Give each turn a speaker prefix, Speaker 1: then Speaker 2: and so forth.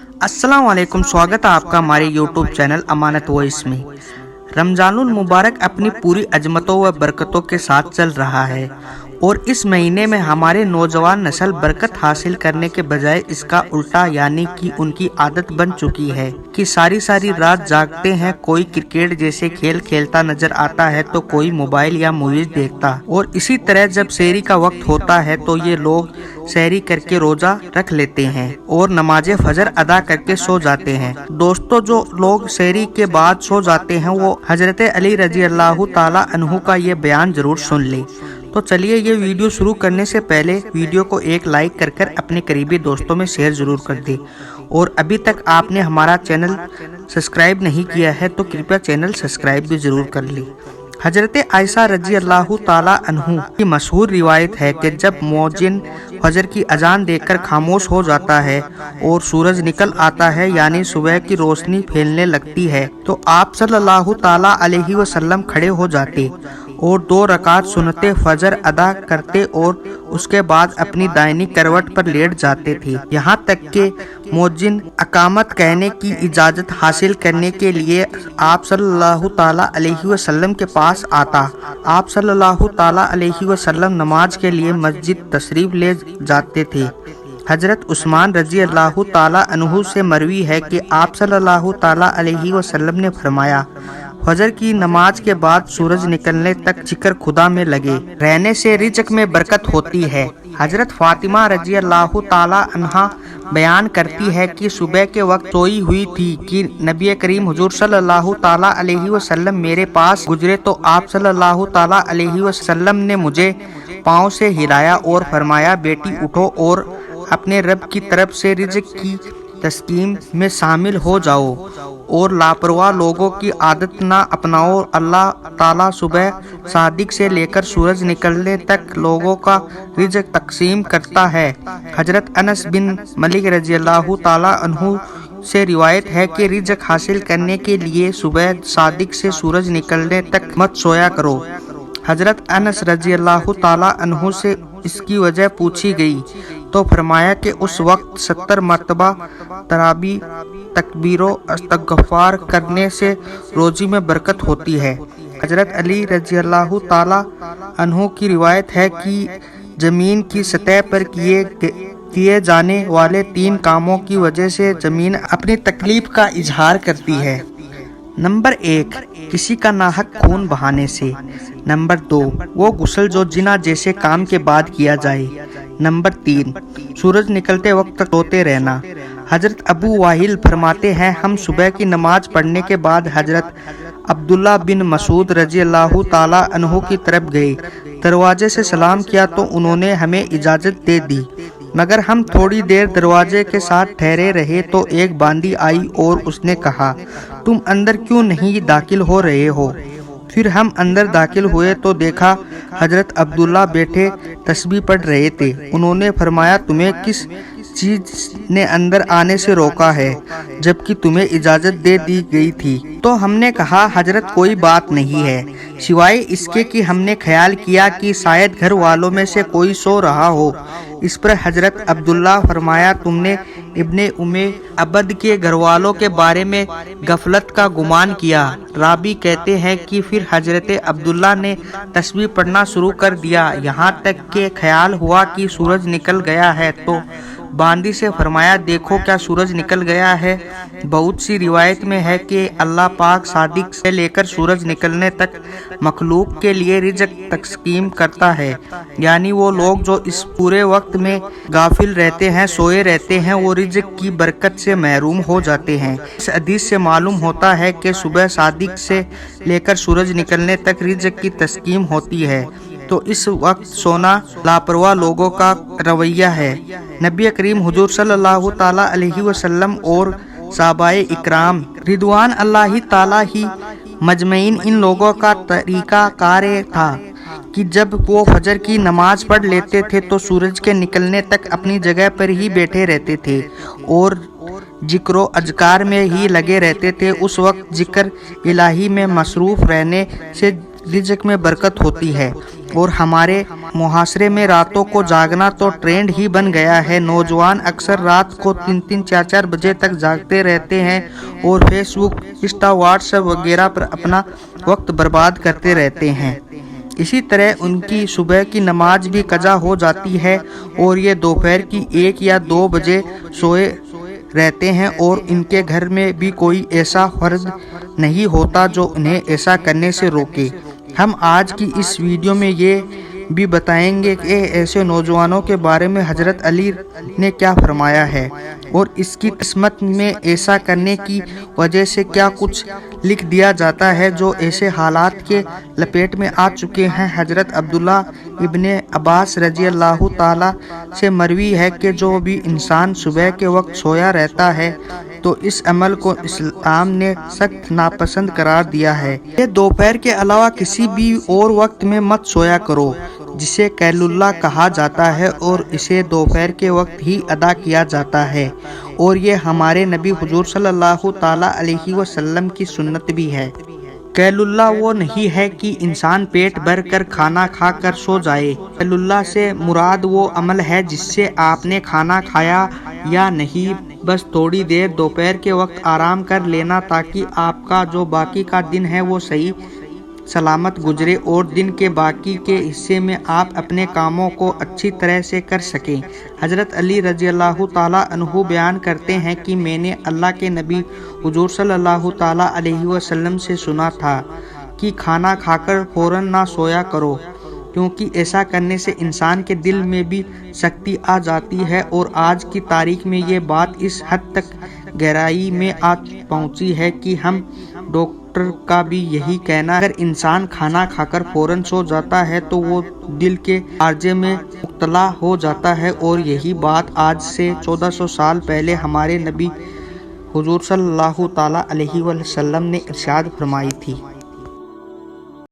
Speaker 1: अस्सलाम वालेकुम, स्वागत है आपका हमारे यूट्यूब चैनल अमानत वॉइस में। रमजानुल मुबारक अपनी पूरी अजमतों व बरकतों के साथ चल रहा है और इस महीने में हमारे नौजवान नस्ल बरकत हासिल करने के बजाय इसका उल्टा यानी कि उनकी आदत बन चुकी है कि सारी सारी रात जागते हैं। कोई क्रिकेट जैसे खेल खेलता नजर आता है तो कोई मोबाइल या मूवीज देखता, और इसी तरह जब सहरी का वक्त होता है तो ये लोग सहरी करके रोजा रख लेते हैं और नमाज फजर अदा करके सो जाते हैं। दोस्तों, जो लोग सहरी के बाद सो जाते हैं वो हजरत अली रजी अल्लाह ताला अन्हु का ये बयान जरूर सुन ले। तो चलिए, ये वीडियो शुरू करने से पहले वीडियो को एक लाइक कर अपने करीबी दोस्तों में शेयर जरूर कर दे, और अभी तक आपने हमारा चैनल सब्सक्राइब नहीं किया है तो कृपया चैनल सब्सक्राइब भी जरूर कर ले। हजरत आयशा रजी अल्लाह ताला अन्हु की मशहूर रिवायत है कि जब मुअज्जिन फजर की अजान देकर खामोश हो जाता है और सूरज निकल आता है यानी सुबह की रोशनी फैलने लगती है तो आप सल्लल्लाहु ताला अलैहि वसल्लम खड़े हो जाते और 2 रकात सुन्नते फजर अदा करते और उसके बाद अपनी दाहिनी करवट पर लेट जाते थे। यहाँ तक के मुअज्जिन अकामत कहने की इजाजत हासिल करने के लिए आप सल्लल्लाहु ताला अलैहि वसल्लम के पास आता। आप सल्लल्लाहु ताला अलैहि वसल्लम नमाज के लिए मस्जिद तशरीफ ले जाते थे। हजरत उस्मान रजी अल्लाह ताला अन्हु से मरवी है कि आप सल्लल्लाहु ताला अलैहि वसल्लम ने फरमाया, फजर की नमाज के बाद सूरज निकलने तक जिक्र खुदा में लगे रहने से रिज़्क में बरकत होती है। हजरत फातिमा रजी अल्लाह ताला अन्हा बयान करती है कि सुबह के वक्त सोई हुई थी कि नबी करीम हुजूर सल्लल्लाहु ताला अलैहि वसल्लम मेरे पास गुजरे तो आप सल्लल्लाहु ताला अलैहि वसल्लम ने मुझे पाँव से हिलाया और फरमाया, बेटी उठो और अपने रब की तरफ से रिज़्क की तस्कीम में शामिल हो जाओ और लापरवाह लोगों की आदत ना अपनाओ। अल्लाह ताला सुबह सादिक से लेकर सूरज निकलने तक लोगों का रिज़्क तकसीम करता है। हजरत अनस बिन मलिक रजी अल्लाह ताला अन्हु से रिवायत है कि रिज़्क हासिल करने के लिए सुबह सादिक से सूरज निकलने तक मत सोया करो। हजरत अनस रजी अल्लाह ताला अन्हु से इसकी वजह पूछी गई तो फरमाया कि उस वक्त 70 मरतबा तराबी तकबीरो इस्तग़फ़ार करने से रोजी में बरकत होती है। हजरत अली रजी अल्लाह ताला अन्हु की रिवायत है कि जमीन की सतह पर किए जाने वाले 3 कामों की वजह से जमीन अपनी तकलीफ का इजहार करती है। नंबर 1, किसी का नाहक खून बहाने से। नंबर 2, वो गुस्ल जो जिना जैसे काम के बाद किया जाए। नंबर 3, सूरज निकलते वक्त सोते रहना। हजरत अबू वाहिल फरमाते हैं, हम सुबह की नमाज पढ़ने के बाद हजरत अब्दुल्ला बिन मसूद रजी अल्लाह ताला अन्हु की तरफ गए। दरवाजे से सलाम किया तो उन्होंने हमें इजाज़त दे दी, मगर हम थोड़ी देर दरवाजे के साथ ठहरे रहे तो एक बांदी आई और उसने कहा, तुम अंदर क्यों नहीं दाखिल हो रहे हो? फिर हम अंदर दाखिल हुए तो देखा हजरत अब्दुल्ला बैठे तस्बीह पढ़ रहे थे। उन्होंने फरमाया, तुम्हें किस चीज ने अंदर आने से रोका है जबकि तुम्हें इजाजत दे दी गई थी? तो हमने कहा, हजरत कोई बात नहीं है सिवाय इसके कि हमने ख्याल किया कि शायद घर वालों में से कोई सो रहा हो। इस पर हजरत अब्दुल्ला फरमाया, तुमने इब्ने उम्मे अबद के घर वालों के बारे में गफलत का गुमान किया। राबी कहते हैं कि फिर हजरत अब्दुल्ला ने तस्बीह पढ़ना शुरू कर दिया, यहाँ तक के ख्याल हुआ कि सूरज निकल गया है। तो बांदी से फरमाया, देखो क्या सूरज निकल गया है। बहुत सी रिवायत में है कि अल्लाह पाक सादिक से लेकर सूरज निकलने तक मखलूक के लिए रिज़्क तकसीम करता है, यानी वो लोग जो इस पूरे वक्त में गाफिल रहते हैं, सोए रहते हैं, वो रिज़्क की बरकत से महरूम हो जाते हैं। इस हदीस से मालूम होता है कि सुबह सादिक से लेकर सूरज निकलने तक रिज़्क की तस्कीम होती है, तो इस वक्त सोना लापरवाह लोगों का रवैया है। नबी करीम हुजूर सल्लल्लाहु ताला अलैहि वसल्लम और सहाबाए इकराम रिदवान अल्लाह ताला ही मजमईन इन लोगों का तरीका कार था कि जब वो फजर की नमाज पढ़ लेते थे तो सूरज के निकलने तक अपनी जगह पर ही बैठे रहते थे और जिक्रो अजकार में ही लगे रहते थे। उस वक्त जिक्र इलाही में मसरूफ रहने से रिज़्क में बरकत होती है। और हमारे मुहासरे में रातों को जागना तो ट्रेंड ही बन गया है। नौजवान अक्सर रात को 3-3, 4-4 बजे तक जागते रहते हैं और फेसबुक, इंस्टा, व्हाट्सएप वगैरह पर अपना वक्त बर्बाद करते रहते हैं। इसी तरह उनकी सुबह की नमाज भी कज़ा हो जाती है और ये दोपहर की 1 या 2 बजे सोए रहते हैं और इनके घर में भी कोई ऐसा फर्ज नहीं होता जो उन्हें ऐसा करने से रोके। हम आज की इस वीडियो में ये भी बताएंगे कि ऐसे नौजवानों के बारे में हज़रत अली ने क्या फरमाया है और इसकी किस्मत में ऐसा करने की वजह से क्या कुछ लिख दिया जाता है जो ऐसे हालात के लपेट में आ चुके हैं। हज़रत अब्दुल्ला इब्ने अब्बास रज़ी अल्लाह ताला से मरवी है कि जो भी इंसान सुबह के वक्त सोया रहता है तो इस अमल को इस्लाम ने सख्त नापसंद करार दिया है। ये दोपहर के अलावा किसी भी और वक्त में मत सोया करो, जिसे कैलुल्ला कहा जाता है और इसे दोपहर के वक्त ही अदा किया जाता है और ये हमारे नबी हुजूर सल्लल्लाहु ताला अलैहि वसल्लम की सुन्नत भी है। कैलुल्ला वो नहीं है कि इंसान पेट भर कर खाना खा कर सो जाए। कैलुल्ला से मुराद वो अमल है जिससे आपने खाना खाया या नहीं, बस थोड़ी देर दोपहर के वक्त आराम कर लेना ताकि आपका जो बाकी का दिन है वो सही सलामत गुजरे और दिन के बाकी के हिस्से में आप अपने कामों को अच्छी तरह से कर सकें। हज़रत अली रज़ी अल्लाह ताला अन्हु बयान करते हैं कि मैंने अल्लाह के नबी हुजूर सल्लल्लाहु ताला अलैहि वसल्लम से सुना था कि खाना खाकर फ़ौरन ना सोया करो, क्योंकि ऐसा करने से इंसान के दिल में भी सख्ती आ जाती है। और आज की तारीख में ये बात इस हद तक गहराई में आ पहुंची है कि हम डॉक्टर का भी यही कहना है, अगर इंसान खाना खाकर फौरन सो जाता है तो वो दिल के आर्जे में मुब्तला हो जाता है। और यही बात आज से 1400 साल पहले हमारे नबी हुजूर सल्लल्लाहु ताला अलैहि वसल्लम ने इरशाद फरमाई थी।